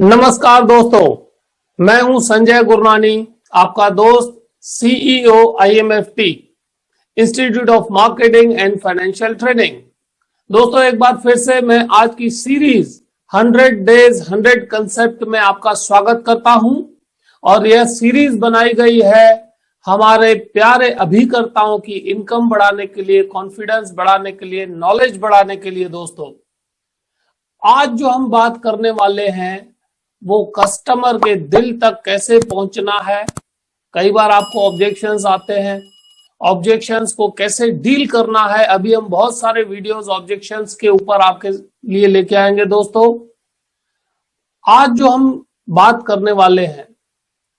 नमस्कार दोस्तों, मैं हूं संजय गुरनानी, आपका दोस्त, CEO IMFT institute of marketing and financial training. दोस्तों, एक बार फिर से मैं आज की सीरीज 100 डेज 100 कंसेप्ट में आपका स्वागत करता हूं और यह सीरीज बनाई गई है हमारे प्यारे अभिकर्ताओं की इनकम बढ़ाने के लिए, कॉन्फिडेंस बढ़ाने के लिए, नॉलेज बढ़ाने के लिए। दोस्तों, आज जो हम बात करने वाले हैं वो कस्टमर के दिल तक कैसे पहुंचना है। कई बार आपको ऑब्जेक्शंस आते हैं, ऑब्जेक्शंस को कैसे डील करना है। अभी हम बहुत सारे वीडियोस ऑब्जेक्शंस के ऊपर आपके लिए लेके आएंगे। दोस्तों, आज जो हम बात करने वाले हैं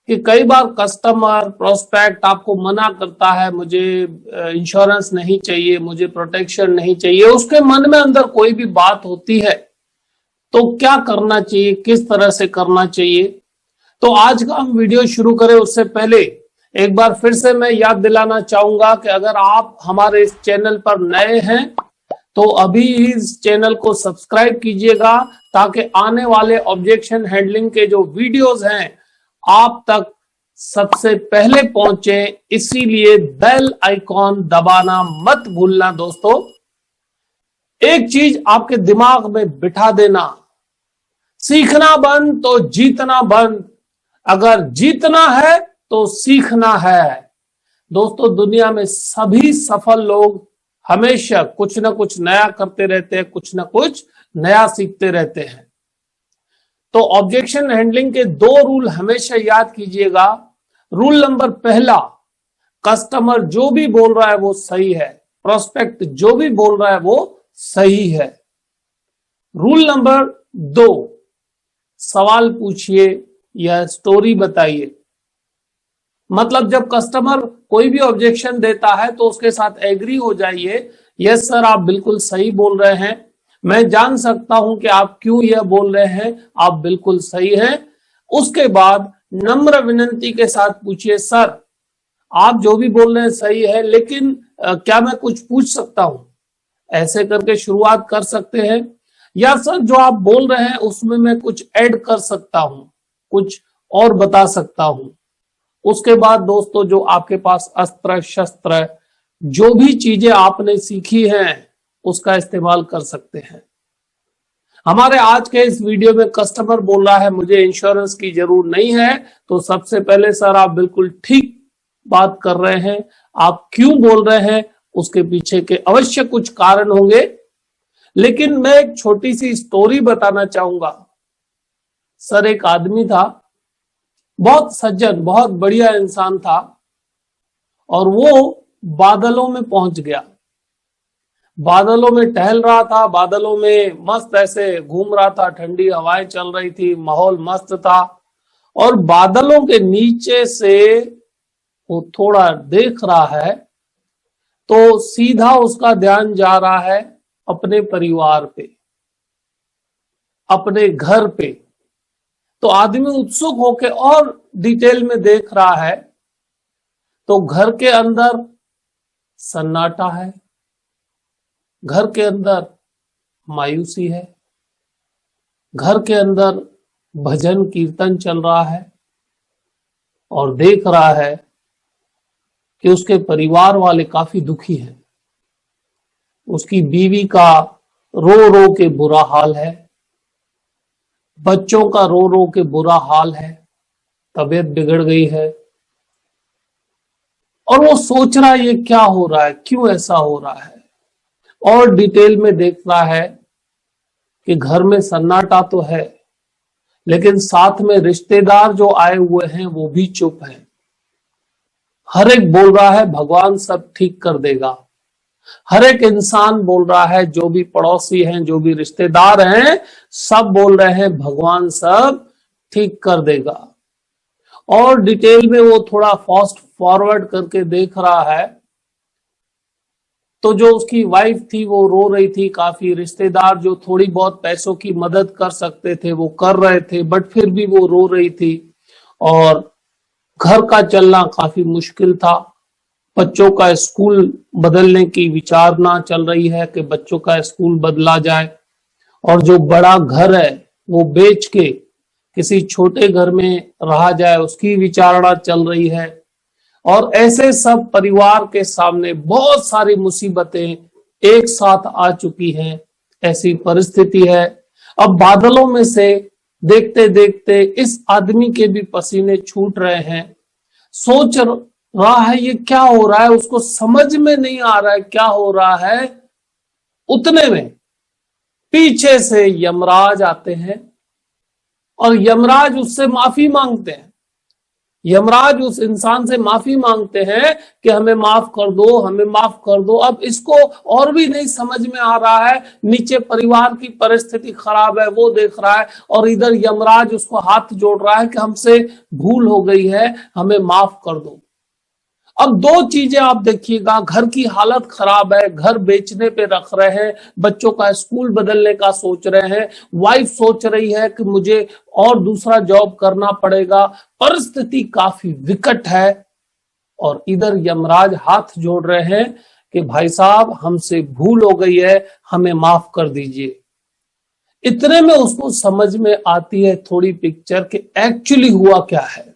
कि कई बार कस्टमर प्रोस्पेक्ट आपको मना करता है, मुझे इंश्योरेंस नहीं चाहिए, मुझे प्रोटेक्शन नहीं चाहिए। उसके मन में अंदर कोई भी बात होती है तो क्या करना चाहिए, किस तरह से करना चाहिए। तो आज का हम वीडियो शुरू करें उससे पहले एक बार फिर से मैं याद दिलाना चाहूंगा कि अगर आप हमारे इस चैनल पर नए हैं तो अभी इस चैनल को सब्सक्राइब कीजिएगा ताकि आने वाले ऑब्जेक्शन हैंडलिंग के जो वीडियोस हैं आप तक सबसे पहले पहुंचे। इसीलिए बेल आइकॉन दबाना मत भूलना। दोस्तों, एक चीज आपके दिमाग में बिठा देना, सीखना बंद तो जीतना बंद, अगर जीतना है तो सीखना है। दोस्तों, दुनिया में सभी सफल लोग हमेशा कुछ ना कुछ नया करते रहते हैं, कुछ ना कुछ नया सीखते रहते हैं। तो ऑब्जेक्शन हैंडलिंग के 2 रूल हमेशा याद कीजिएगा। रूल नंबर पहला, कस्टमर जो भी बोल रहा है वो सही है, प्रोस्पेक्ट जो भी बोल रहा है वो सही है। रूल नंबर 2, सवाल पूछिए या स्टोरी बताइए। मतलब जब कस्टमर कोई भी ऑब्जेक्शन देता है तो उसके साथ एग्री हो जाइए, यस सर आप बिल्कुल सही बोल रहे हैं, मैं जान सकता हूं कि आप क्यों यह बोल रहे हैं, आप बिल्कुल सही हैं। उसके बाद नम्र विनती के साथ पूछिए, सर आप जो भी बोल रहे हैं सही है, लेकिन क्या मैं कुछ पूछ सकता हूं। ऐसे करके शुरुआत कर सकते हैं। या सर जो आप बोल रहे हैं उसमें मैं कुछ ऐड कर सकता हूं, कुछ और बता सकता हूं। उसके बाद दोस्तों, जो आपके पास अस्त्र शस्त्र जो भी चीजें आपने सीखी हैं उसका इस्तेमाल कर सकते हैं। हमारे आज के इस वीडियो में कस्टमर बोल रहा है मुझे इंश्योरेंस की जरूरत नहीं है, तो सबसे पहले सर आप बिल्कुल ठीक बात कर रहे हैं, आप क्यों बोल रहे हैं उसके पीछे के अवश्य कुछ कारण होंगे। लेकिन मैं एक छोटी सी स्टोरी बताना चाहूंगा। सर एक आदमी था, बहुत सज्जन, बहुत बढ़िया इंसान था, और वो बादलों में पहुंच गया। बादलों में टहल रहा था, बादलों में मस्त ऐसे घूम रहा था, ठंडी हवाएं चल रही थी, माहौल मस्त था। और बादलों के नीचे से वो थोड़ा देख रहा है तो सीधा उसका ध्यान जा रहा है अपने परिवार पे, अपने घर पे। तो आदमी उत्सुक होकर और डिटेल में देख रहा है तो घर के अंदर सन्नाटा है, घर के अंदर मायूसी है, घर के अंदर भजन कीर्तन चल रहा है, और देख रहा है कि उसके परिवार वाले काफी दुखी हैं। उसकी बीवी का रो रो के बुरा हाल है, बच्चों का रो रो के बुरा हाल है, तबीयत बिगड़ गई है। और वो सोच रहा है ये क्या हो रहा है, क्यों ऐसा हो रहा है। और डिटेल में देख रहा है कि घर में सन्नाटा तो है, लेकिन साथ में रिश्तेदार जो आए हुए हैं वो भी चुप हैं। हर एक बोल रहा है भगवान सब ठीक कर देगा। हर एक इंसान बोल रहा है, जो भी पड़ोसी हैं, जो भी रिश्तेदार हैं, सब बोल रहे हैं भगवान सब ठीक कर देगा। और डिटेल में वो थोड़ा फास्ट फॉरवर्ड करके देख रहा है तो जो उसकी वाइफ थी वो रो रही थी काफी, रिश्तेदार जो थोड़ी बहुत पैसों की मदद कर सकते थे वो कर रहे थे, बट फिर भी वो रो रही थी। और घर का चलना काफी मुश्किल था। बच्चों का स्कूल बदलने की विचारना चल रही है कि बच्चों का स्कूल बदला जाए, और जो बड़ा घर है वो बेच के किसी छोटे घर में रहा जाए उसकी विचारणा चल रही है। और ऐसे सब परिवार के सामने बहुत सारी मुसीबतें एक साथ आ चुकी हैं। ऐसी परिस्थिति है। अब बादलों में से देखते देखते इस आदमी के भी पसीने छूट रहे हैं। सोच रहा है ये क्या हो रहा है, उसको समझ में नहीं आ रहा है क्या हो रहा है। उतने में पीछे से यमराज आते हैं और यमराज उससे माफी मांगते हैं। यमराज उस इंसान से माफी मांगते हैं कि हमें माफ कर दो, हमें माफ कर दो। अब इसको और भी नहीं समझ में आ रहा है, नीचे परिवार की परिस्थिति खराब है वो देख रहा है, और इधर यमराज उसको हाथ जोड़ रहा है कि हमसे भूल हो गई है, हमें माफ कर दो। अब दो चीजें आप देखिएगा, घर की हालत खराब है, घर बेचने पे रख रहे हैं, बच्चों का स्कूल बदलने का सोच रहे हैं, वाइफ सोच रही है कि मुझे और दूसरा जॉब करना पड़ेगा, परिस्थिति काफी विकट है। और इधर यमराज हाथ जोड़ रहे हैं कि भाई साहब हमसे भूल हो गई है, हमें माफ कर दीजिए। इतने में उसको समझ में आती है थोड़ी पिक्चर कि एक्चुअली हुआ क्या है।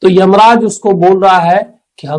तो यमराज उसको बोल रहा है कि हम